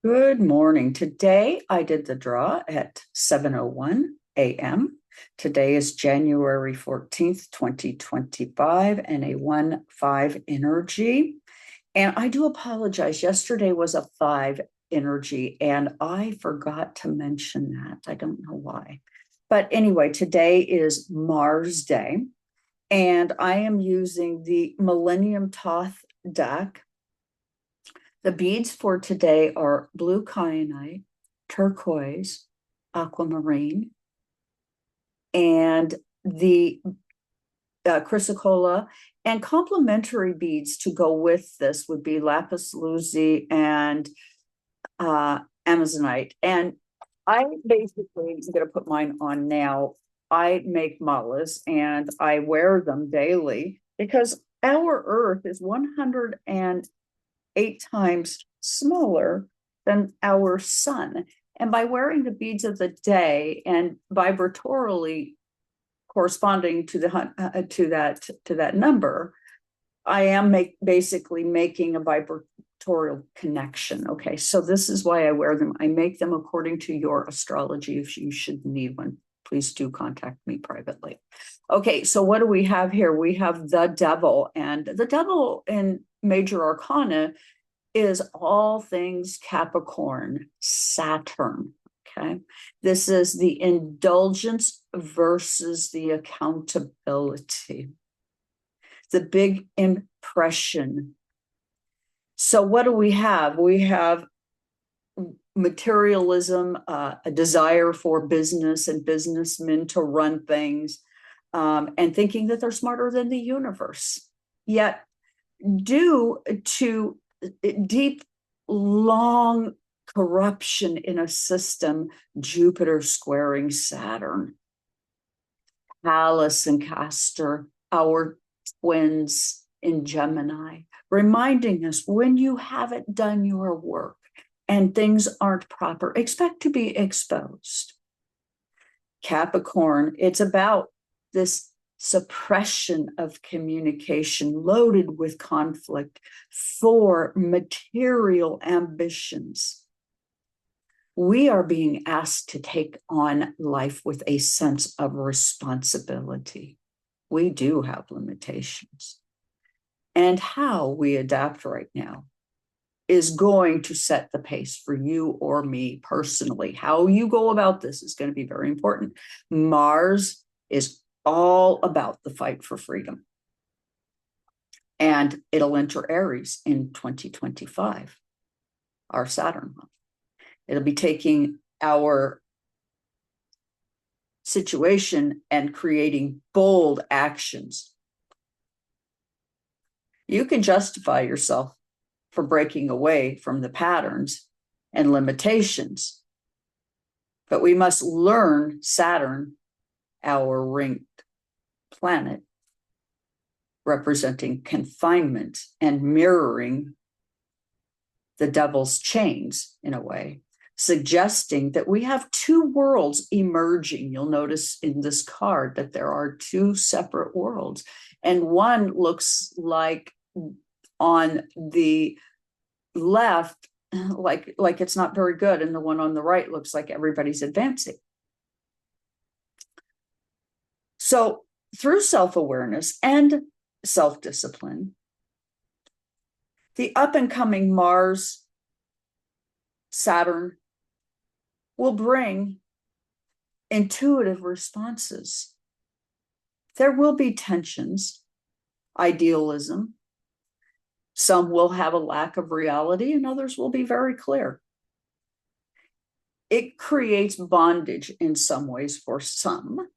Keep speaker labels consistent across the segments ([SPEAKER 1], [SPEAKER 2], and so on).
[SPEAKER 1] Good morning. Today I did the draw at 7:01 a.m. Today is January 14th, 2025, and a 1-5 energy. And I do apologize. Yesterday was a 5 energy, and I forgot to mention that. I don't know why. But anyway, today is Mars Day, and I am using the Millennium Toth deck. The beads for today are blue kyanite, turquoise, aquamarine, and the chrysocolla. And complementary beads to go with this would be lapis lazuli and amazonite. And I basically am going to put mine on now. I make malas and I wear them daily because our Earth is 108 times smaller than our sun. And by wearing the beads of the day and vibratorially corresponding to that number, I am basically making a vibratorial connection. Okay, so this is why I wear them. I make them according to your astrology. If you should need one, please do contact me privately. Okay, so what do we have here? We have the devil, and the devil in major arcana is all things Capricorn, Saturn. Okay. This is the indulgence versus the accountability, the big impression. So, what do we have? We have materialism, a desire for business and businessmen to run things, and thinking that they're smarter than the universe. Yet, due to deep, long corruption in a system, Jupiter squaring Saturn, Pallas and Castor, our twins in Gemini, reminding us when you haven't done your work and things aren't proper, expect to be exposed. Capricorn, it's about this suppression of communication loaded with conflict for material ambitions. We are being asked to take on life with a sense of responsibility. We do have limitations. And how we adapt right now is going to set the pace for you or me personally. How you go about this is going to be very important. Mars is all about the fight for freedom. And it'll enter Aries in 2025, our Saturn month. It'll be taking our situation and creating bold actions. You can justify yourself for breaking away from the patterns and limitations, but we must learn Saturn, our ringed planet, representing confinement and mirroring the devil's chains in a way, suggesting that we have two worlds emerging. You'll notice in this card that there are two separate worlds, and one looks like on the left like it's not very good, and the one on the right looks like everybody's advancing. So through self-awareness and self-discipline, the up and coming Mars Saturn will bring intuitive responses. There will be tensions, idealism. Some will have a lack of reality, and others will be very clear. It creates bondage in some ways for some,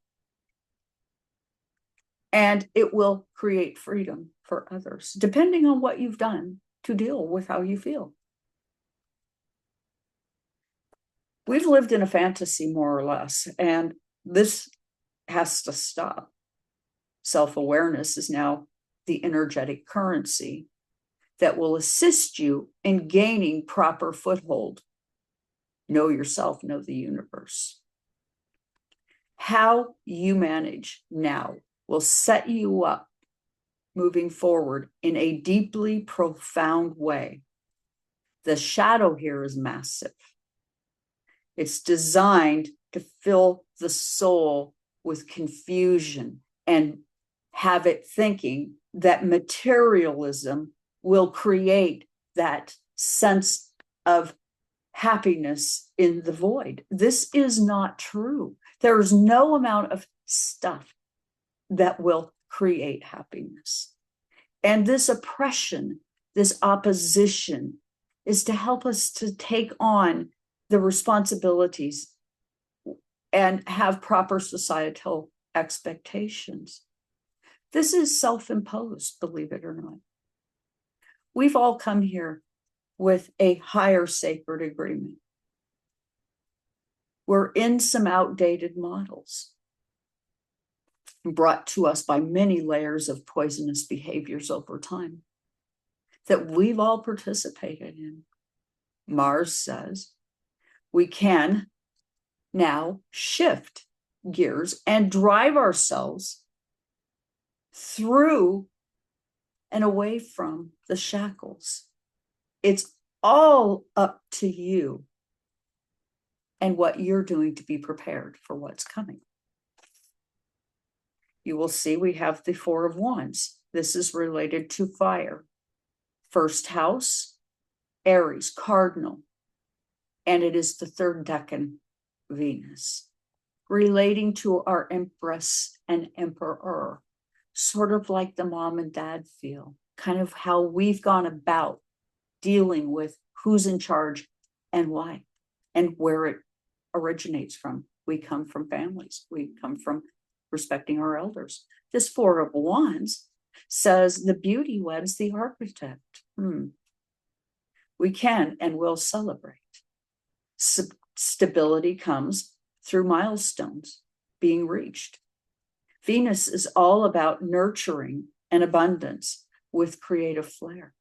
[SPEAKER 1] and it will create freedom for others, depending on what you've done to deal with how you feel. We've lived in a fantasy, more or less, and this has to stop. Self-awareness is now the energetic currency that will assist you in gaining proper foothold. Know yourself, know the universe. How you manage now will set you up moving forward in a deeply profound way The shadow here is massive. It's designed to fill the soul with confusion and have it thinking that materialism will create that sense of happiness in the void. This is not true. There is no amount of stuff that will create happiness. And this oppression, this opposition, is to help us to take on the responsibilities and have proper societal expectations. This is self-imposed, believe it or not. We've all come here with a higher sacred agreement. We're in some outdated models brought to us by many layers of poisonous behaviors over time that we've all participated in. Mars says we can now shift gears and drive ourselves through and away from the shackles. It's all up to you and what you're doing to be prepared for what's coming. You will see we have the Four of Wands. This is related to fire. First house, Aries, cardinal, and it is the third decan, Venus, relating to our Empress and Emperor, sort of like the mom and dad feel, kind of how we've gone about dealing with who's in charge and why, and where it originates from. We come from families. We come from respecting our elders. This Four of Wands says the beauty weds the architect. We can and will celebrate. Stability comes through milestones being reached. Venus is all about nurturing and abundance with creative flair,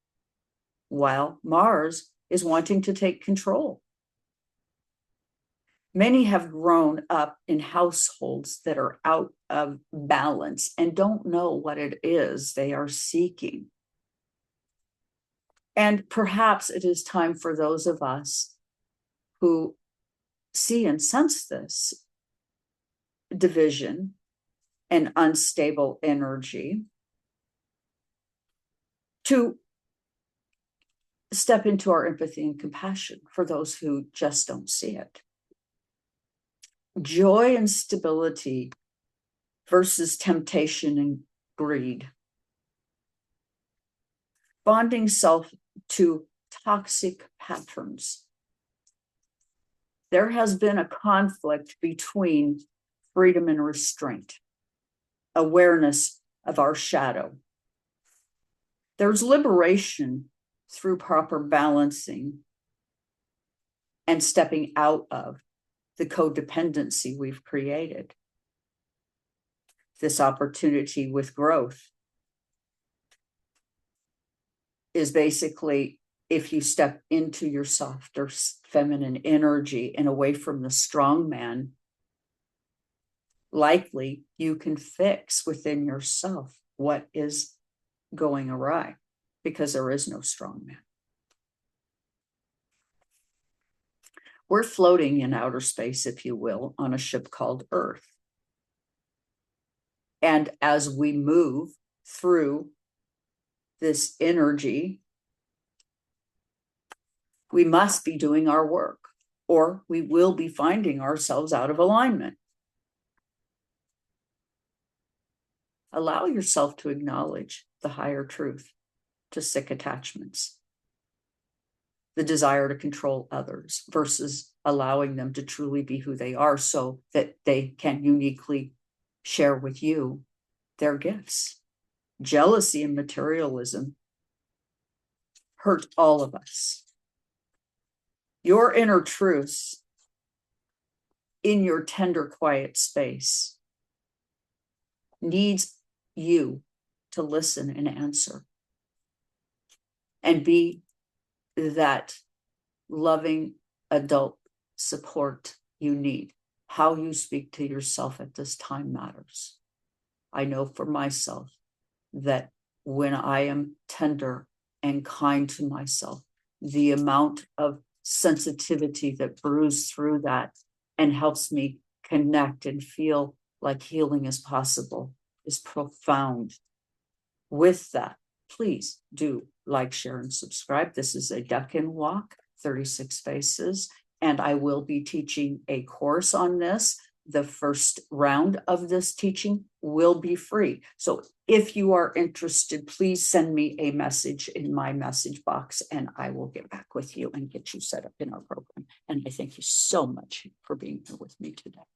[SPEAKER 1] while Mars is wanting to take control. Many have grown up in households that are out of balance and don't know what it is they are seeking. And perhaps it is time for those of us who see and sense this division and unstable energy to step into our empathy and compassion for those who just don't see it. Joy and stability versus temptation and greed. Bonding self to toxic patterns. There has been a conflict between freedom and restraint, awareness of our shadow. There's liberation through proper balancing and stepping out of the codependency we've created. This opportunity with growth is basically if you step into your softer feminine energy and away from the strong man, likely you can fix within yourself what is going awry, because there is no strong man. We're floating in outer space, if you will, on a ship called Earth. And as we move through this energy, we must be doing our work, or we will be finding ourselves out of alignment. Allow yourself to acknowledge the higher truth to sick attachments, the desire to control others versus allowing them to truly be who they are so that they can uniquely share with you their gifts. Jealousy and materialism hurt all of us. Your inner truths in your tender, quiet space needs you to listen and answer and be that loving adult support you need. How you speak to yourself at this time matters. I know for myself that when I am tender and kind to myself, the amount of sensitivity that brews through that and helps me connect and feel like healing is possible is profound. With that, please do like, share, and subscribe. This is a Decan walk, 36 faces, and I will be teaching a course on this. The first round of this teaching will be free. So if you are interested, please send me a message in my message box and I will get back with you and get you set up in our program. And I thank you so much for being here with me today.